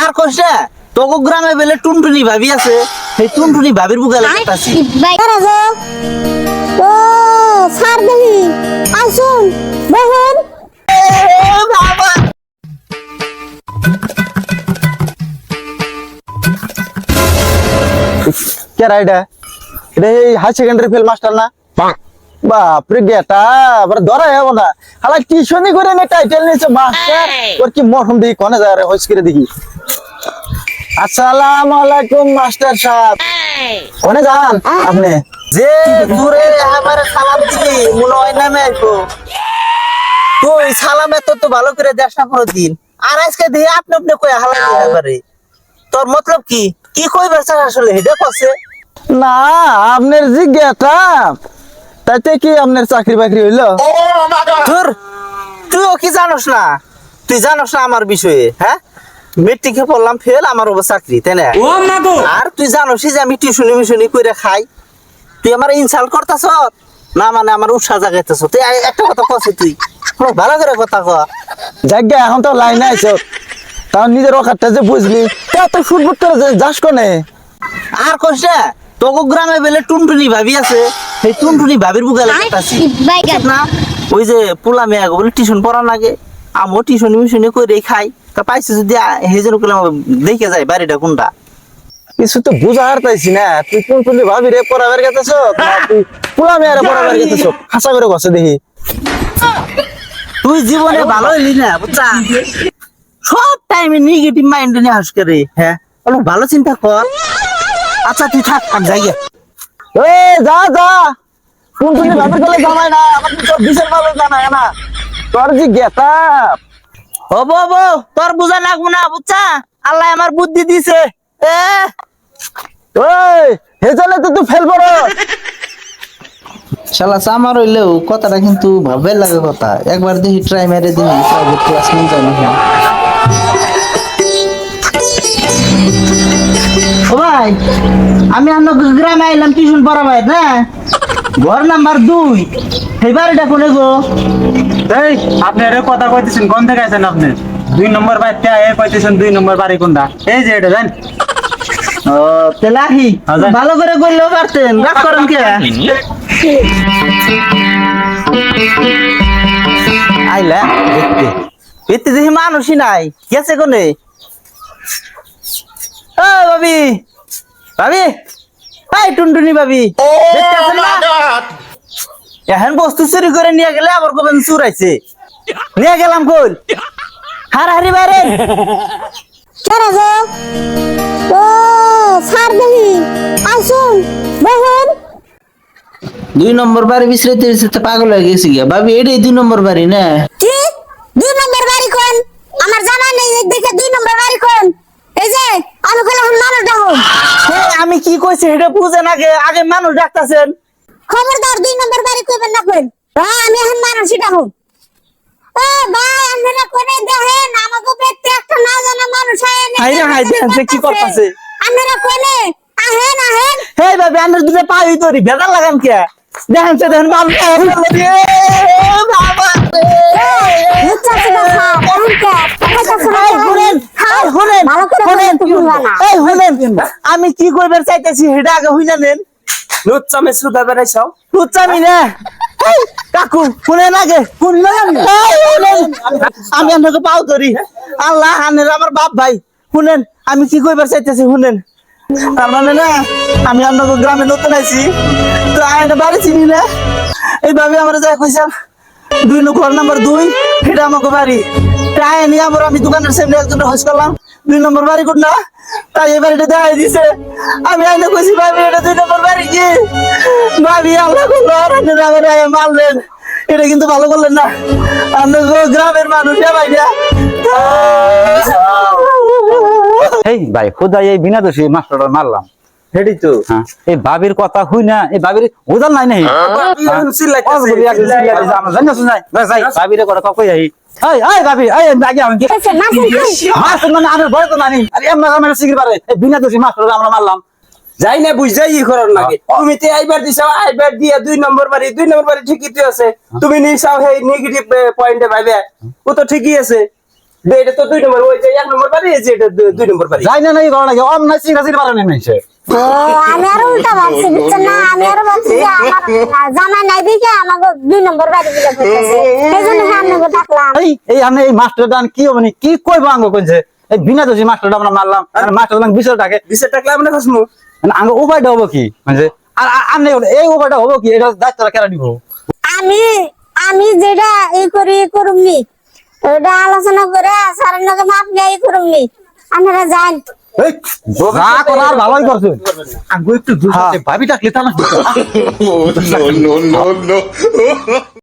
আর কইছে তোগো গ্রামে বেলে টুনটুনি ভাবি আছে, সেই টুনটুনি ভাবির বুগালে কাটাছি। ও স্যার দেখি আসুন দেখুন বাবা কে রাইডা এটা এই হাই সেকেন্ডারি ফেল মাস্টার না বাপরে গেটা আবার ধরা যাবো না হালা টিউশনই করে নে টাইটেল নিয়েছে মাস্টার ওর কি মরহম দেখি কোনে যায় রে হইস করে দেখি আসসালামু আলাইকুম মাস্টার সাহেব কোনে যান আপনি যে দূরে আমারে সালাম দিলি মনে হয় নামে আইবো। তুই সালামে তো ভালো করে দেশ না কোনদিন, আর আজকে দিয়ে আপনি আপনি কই হালা দিতে পারে। তোর মতলব কি কি কইবার চাস আসলে হেডে কইছে? না আপনার জি গেটা তাইতে কি আপনার চাকরি বাকরি হইলো? তোর তুইও কি জানোস না? তুই জানোস না আমার বিষয়ে? হ্যাঁ, মেট্রিকে পড়লাম ফেল, আমার অবস্থা চাকরি, তাই না? আর তুই জানোসই যে আমি টিউশনি মিশনি করে খাই। তুই আমার ইনসাল্ট করতেছ না, মানে আমার উৎসাহ জাগাইতেছ। তুই একটা কথা কছিস, তুই ভালো করে কথা ক। জায়গা এখন তো লাইনে আইছো তাও নিজের অকারটা যে বুঝলি এত ফুটবুট করে যাস কোনে? আর কইছে তোগো গ্রামে বেলে টুনটুনি ভাবি আছে, সেই টুনটুনি ভাবির বুগালে কাটাছি না। ওই যে পোলা মেয়ে বলে টিউশন পড়া লাগে, আমিও টিউশনি মিশনি করে খাই। তা পাইছে যদি হেজন করলাম দেখে যায় বাড়িটা কোনটা। কিছু তো বুঝা হারতাইছি না তুই কোন কোন ভাবি রে পড়াবার গেতেছ না তুই পুরা মেয়েরা পড়াবার গেতেছ হাসা করে গছে দেখি তুই জীবনে ভালো হইলি না বুঝছা, সব টাইমে নেগেটিভ মাইন্ড নিয়ে হাস করে। হ্যাঁ, অলপ ভালো চিন্তা কর। আচ্ছা তুই থাক, আমি যাই গে। এ যা যা কোন কোন ভাবির গলে জামাই না আমার তো বিশের ভালো জানায় না তোর জি গেটা হবো হবো, তোর বুঝা লাগবো না বুঝছা, আল্লাহ আমার বুদ্ধি দিছে। এ ওই হে চলে তো তুই ফেল পড়ো শালা আমার হইলেও কথাটা কিন্তু ভাবে লাগে কথা। একবার দেখি ট্রাই মেরে দেখি প্রাইভেট ক্লাস নিয়ে যাই না। ও ভাই, আমি আপনার গ্রামে আইলাম টিউশন পড়াবাই না, ঘর নাম্বার 2, সেই বাড়িটা কোনে গো? এই আপনি এর কথা কইতেছেন কোন থেকে আছেন আপনি? 2 নম্বর বাড়িতে এ কইতেছেন 2 নম্বর বাড়ি কোনটা? এই যে এটা জান। ও তেলাহি, আচ্ছা। ভালো করে কইলেও পারতেন, রাগ করেন কে? আইলা দেখতে দেখতে দেখি মানুষই নাই, গেছে কোনে? ও ভাবি, ভাবি, এই টুনটুনি ভাবি, দেখতে আছেন না? এখন বস্তু চুরি করে নিয়ে গেলে আবার কবেন চুরাইছে, নিয়ে গেলাম কই হারাহারি বাইরে। কেরে গো ও স্যার দেখি আসুন দেখুন 2 নম্বর বাড়ি বিছরাইতে বিছরাইতে পাগল হয়ে গেছি গিয়া। ভাবি এটাই 2 নম্বর বাড়ি না? কি 2 নম্বর বাড়ি কোন? আমার জানা নেই দেখে 2 নম্বর বাড়ি কোন? এই যে আমি কইলাম মানুষ ডাকুন। আমি কি কইছি এটা বুঝেন, আগে আগে মানুষ ডাকতেছেন। খবরদার 2 নম্বর বাড়ি কইবেন না কোন? হ্যাঁ আমি এখন মানুষ ডাকুন। ও ভাই আপনারা কোনে দেখেন আমাকে পেটে একটা না জানা মানুষ আইনে। হাই রে হাই, দেখেন সে কি করতেছে। আপনারা কোনে আহেন আহেন হে ভাবি, আমরা দুটো পাই ধরি, ভেজাল লাগান কে? দেখেন সে দেখেন মানুষ। বাবা মুচ্ছা সুদা খা এখন কে কথা শুনে শুনেন, শুনেন, ভালো করে শুনেন, শুনবা না। এই শুনেন, আমি কি করবার চাইতেছি সেটা আগে হইনা নেন। লুচ্চামে সুদা বেড়াইছাও। লুচ্চামি না, এই কাকু শুনেন আগে, শুনলেন? এই শুনেন, আমি আপনাকে পাও ধরি। আল্লাহ হানের আমার বাপ ভাই, শুনেন আমি কি করবার চাইতেছি শুনেন। তার মানে না, আমি আপনাকে গ্রামে নতুন আইছি, তো আইনা বাড়ি চিনি না। এইভাবে আমরা যা কইসাম 2 ঘর নাম্বার 2, এটা আমাকে বাড়ি। তাই নিয়ে আবার আমি দোকানের সামনে একজন হস করলাম 2 নম্বর বাড়ি কোন না, তাই এই বাড়িটা দেখাই দিছে। আমি আইনা কইছি ভাবি এটা 2 নম্বর বাড়ি কি? ভাবি আল্লাহ করলো আমার মারলেন, এটা কিন্তু ভালো করলেন না। আমরা গ্রামের মানুষ ভাই না। এই ভাই খুদাই এই বিনা দোষী মাস্টারটা মারলাম। হেডি তো হ্যাঁ, এই ভাবির কথা হুই না, এই ভাবির ওজাল নাই নাই। ভাবিরে কথা কই আই। এই এই ভাবি, এই আগে আমি কি এসে না শুনছি মাস্টার মানে আমি ভয় তো নানি। আরে এমন আমরা সিগরি পারে এই বিনা দোষী মাস্টার আমরা মারলাম। যাই না বুঝাই ই করার লাগে তুমি তো আইবার দিছাও আইবার দিয়া 2 নম্বর বাড়ি ঠিকই তো আছে তুমি নিছাও সেই নেগেটিভ পয়েন্টে ভাইবে ও তো ঠিকই আছে এটা তো 2 নম্বর ওই যে 1 নম্বর বাড়ি এই যে এটা 2 নম্বর বাড়ি যাই না নাই করা লাগে অম না সিঙ্গাসির পারে নাই সে ও আমি আরো উল্টা ভাবছি বুঝছেন না আমি আরো ভাবছি যে আমার জামাই নাই দেখে আমাকে 2 নম্বর বাড়ি দিকে করতেছে এইজন্য আমি ডাকলাম এই আমি এই মাস্টার দান কি মানে কি কইবো আঙ্গ কইছে এই বিনা দোষী মাস্টারটা আমরা মারলাম আর মাস্টার দান বিচার থাকে বিচার টাকলে আমরা খাসমু আঙ্গ উপায়টা হবো কি মানে আর আমি এই উপায়টা হবো কি এটা দায়িত্বটা কেন নিব আমি যেটা এই করি করুমনি ওটা আলোচনা করে স্যারের নাকি মাপ নিয়ে করুমনি আপনারা যান এই যা করার ভালোই করছো আঙ্গ একটু ভাবি ডাকলে তা না no, no, no, no.